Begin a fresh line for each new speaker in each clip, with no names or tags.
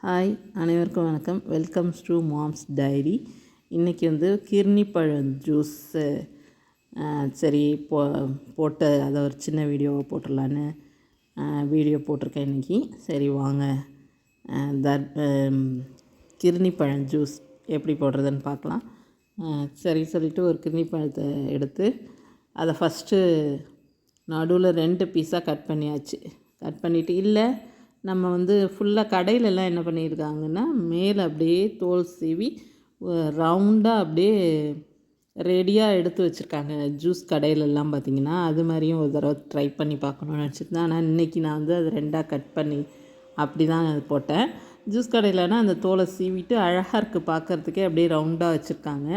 Hi, அனைவருக்கும் வணக்கம். Welcomes to mom's diary. இன்றைக்கி கிர்னி பழம் ஜூஸு சரி போட்டு அதை ஒரு சின்ன வீடியோவை போட்டுடலான்னு வீடியோ போட்டிருக்கேன் இன்றைக்கி. சரி வாங்க கிர்னி பழம் ஜூஸ் எப்படி போடுறதுன்னு பார்க்கலாம். சரி சொல்லிவிட்டு ஒரு கிர்னி பழத்தை எடுத்து அதை ஃபஸ்ட்டு நடுவில் 2 பீஸாக கட் பண்ணியாச்சு. கட் பண்ணிவிட்டு இல்லை நம்ம ஃபுல்லாக கடையிலலாம் என்ன பண்ணியிருக்காங்கன்னா மேலே அப்படியே தோல் சீவி ரவுண்டாக அப்படியே ரெடியாக எடுத்து வச்சுருக்காங்க. ஜூஸ் கடையிலெல்லாம் பார்த்திங்கன்னா அது மாதிரியும் ஒரு தடவை ட்ரை பண்ணி பார்க்கணுன்னு நினச்சிருந்தேன். ஆனால் இன்றைக்கி நான் அது 2ஆக கட் பண்ணி அப்படி தான் அது போட்டேன். ஜூஸ் கடையிலனா அந்த தோலை சீவிட்டு அழகாக இருக்குது பார்க்குறதுக்கே அப்படியே ரவுண்டாக வச்சுருக்காங்க.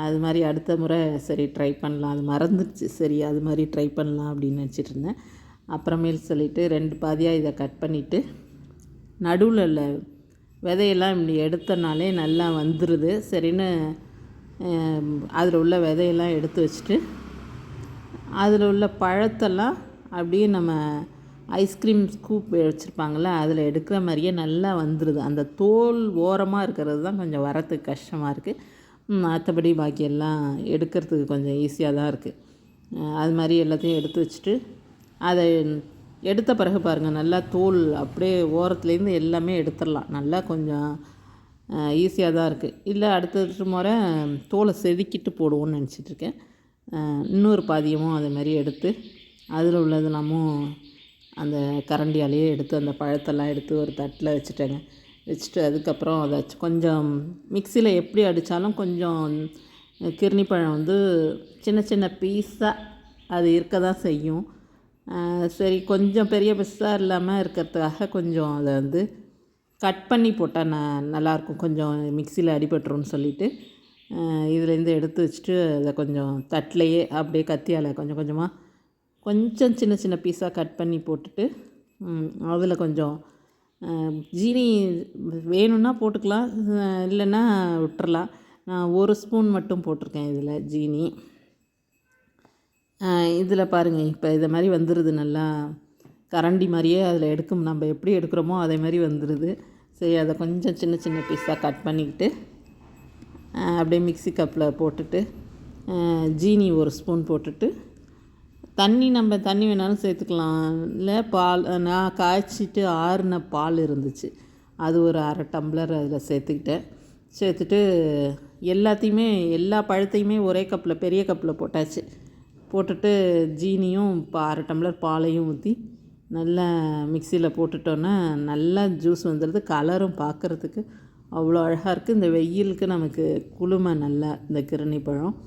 அது மாதிரி அடுத்த முறை சரி ட்ரை பண்ணலாம், அது மறந்துடுச்சு. சரி அது மாதிரி ட்ரை பண்ணலாம் அப்படின்னு நினச்சிட்டு இருந்தேன். அப்புறமேல் சொல்லிவிட்டு 2 பாதியாக இதை கட் பண்ணிவிட்டு நடுவில் உள்ள விதையெல்லாம் இப்படி எடுத்தனாலே நல்லா வந்துடுது. சரின்னு அதில் உள்ள விதையெல்லாம் எடுத்து வச்சுட்டு அதில் உள்ள பழத்தெல்லாம் அப்படியே நம்ம ஐஸ்கிரீம் ஸ்கூப் வச்சுருப்பாங்களே அதில் எடுக்கிற மாதிரியே நல்லா வந்துடுது. அந்த தோல் ஓரமாக இருக்கிறது தான் கொஞ்சம் வரத்துக்கு கஷ்டமாக இருக்குது. மற்றபடி பாக்கியெல்லாம் எடுக்கிறதுக்கு கொஞ்சம் ஈஸியாக தான் இருக்குது. அது மாதிரி எல்லாத்தையும் எடுத்து வச்சுட்டு அதை எடுத்த பிறகு பாருங்கள் நல்லா தோல் அப்படியே ஓரத்துலேருந்து எல்லாமே எடுத்துடலாம். நல்லா கொஞ்சம் ஈஸியாக தான் இருக்குது. இல்லை அடுத்த முறை தோலை செதுக்கிட்டு போடுவோன்னு நினச்சிட்ருக்கேன். இன்னொரு பாதியமும் அதே மாதிரி எடுத்து அதில் உள்ளதெல்லாமும் அந்த கரண்டியாலேயே எடுத்து அந்த பழத்தெல்லாம் எடுத்து ஒரு தட்டில் வச்சுட்டேங்க. வச்சுட்டு அதுக்கப்புறம் அதை கொஞ்சம் மிக்சியில் எப்படி அடித்தாலும் கொஞ்சம் கிர்னி பழம் சின்ன சின்ன பீஸாக அது இருக்க தான் செய்யும். சரி கொஞ்சம் பெரிய பீஸாக இல்லாமல் இருக்கிறதுக்காக கொஞ்சம் அதை கட் பண்ணி போட்டால் நல்லாயிருக்கும். கொஞ்சம் மிக்சியில் அடிபட்டுருன்னு சொல்லிவிட்டு இதுலேருந்து எடுத்து வச்சுட்டு அதை கொஞ்சம் தட்டிலையே அப்படியே கத்தியால் கொஞ்சம் கொஞ்சமாக கொஞ்சம் சின்ன சின்ன பீஸாக கட் பண்ணி போட்டுட்டு அதில் கொஞ்சம் ஜீனி வேணும்னா போட்டுக்கலாம், இல்லைன்னா விட்டுறலாம். நான் 1 ஸ்பூன் மட்டும் போட்டிருக்கேன் இதில் ஜீனி. இதில் பாருங்கள் இப்போ இதை மாதிரி வந்துடுது. நல்லா கரண்டி மாதிரியே அதில் நம்ம எப்படி எடுக்கிறோமோ அதே மாதிரி வந்துடுது. சரி அதை கொஞ்சம் சின்ன சின்ன பீஸாக கட் பண்ணிக்கிட்டு அப்படியே மிக்ஸி கப்பில் போட்டுட்டு ஜீனி 1 ஸ்பூன் போட்டுட்டு நம்ம தண்ணி வேணாலும் சேர்த்துக்கலாம். இல்லை பால் நான் காய்ச்சிட்டு ஆறின பால் இருந்துச்சு, அது ஒரு 1/2 டம்ளர் அதில் சேர்த்துட்டு எல்லாத்தையுமே எல்லா பழத்தையுமே ஒரே கப்பில் பெரிய கப்பில் போட்டுட்டு ஜீனியும் 1/2 டம்ளர் பாலையும் ஊற்றி நல்லா மிக்சியில் போட்டுட்டோன்னா நல்லா ஜூஸ் வந்துடுது. கலரும் பார்க்குறதுக்கு அவ்வளோ அழகாக இருக்குது. இந்த வெயிலுக்கு நமக்கு குளுமை நல்லா இந்த கிர்னி பழம்.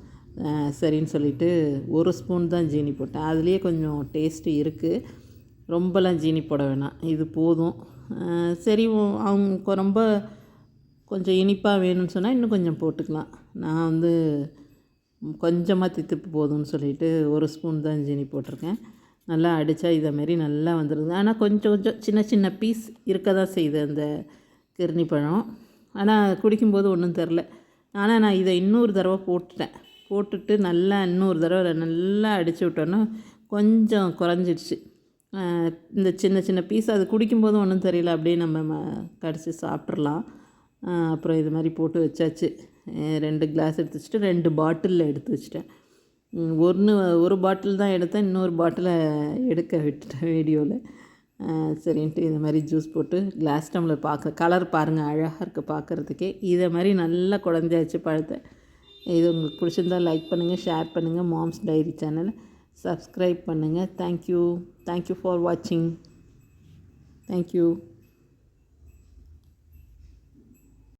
சரின்னு சொல்லிவிட்டு 1 ஸ்பூன் தான் ஜீனி போட்டேன். அதுலேயே கொஞ்சம் டேஸ்ட்டு இருக்குது, ரொம்பலாம் ஜீனி போட வேணாம், இது போதும். சரி அவங்க ரொம்ப கொஞ்சம் இனிப்பாக வேணும்னு சொன்னால் இன்னும் கொஞ்சம் போட்டுக்கலாம். நான் கொஞ்சமாக தித்திப்பு போதும்னு சொல்லிவிட்டு 1 ஸ்பூன் தான் ஜீனி போட்டிருக்கேன். நல்லா அடித்தா இதேமாரி நல்லா வந்துடுது. ஆனால் கொஞ்சம் கொஞ்சம் சின்ன சின்ன பீஸ் இருக்க தான் செய்யுது அந்த கிர்னி பழம். ஆனால் குடிக்கும்போது ஒன்றும் தெரில. ஆனால் நான் இதை இன்னொரு தடவை போட்டுட்டு நல்லா இன்னொரு தடவை நல்லா அடித்து விட்டோன்னா கொஞ்சம் குறைஞ்சிடுச்சு. இந்த சின்ன சின்ன பீஸ் அது குடிக்கும்போது ஒன்றும் தெரியல, அப்படியே நம்ம கடிச்சு சாப்பிட்றலாம். அப்புறம் இது மாதிரி போட்டு வச்சாச்சு. 2 கிளாஸ் எடுத்து வச்சுட்டு 2 பாட்டிலில் எடுத்து வச்சுட்டேன். ஒரு பாட்டில் தான் எடுத்தேன், இன்னொரு பாட்டிலை எடுக்க விட்டுட்டேன் வீடியோவில். சரின்ட்டு இது மாதிரி ஜூஸ் போட்டு கிளாஸ் டம்ளர் கலர் பாருங்கள் அழகாக இருக்குது பார்க்குறதுக்கே. இதை மாதிரி நல்லா குழந்தையாச்சு பழத்தை. இது உங்களுக்கு பிடிச்சிருந்தால் லைக் பண்ணுங்கள், ஷேர் பண்ணுங்கள். மாம்ஸ் டைரி சேனலை சப்ஸ்கிரைப் பண்ணுங்கள். தேங்க்யூ ஃபார் வாட்சிங். தேங்க்யூ.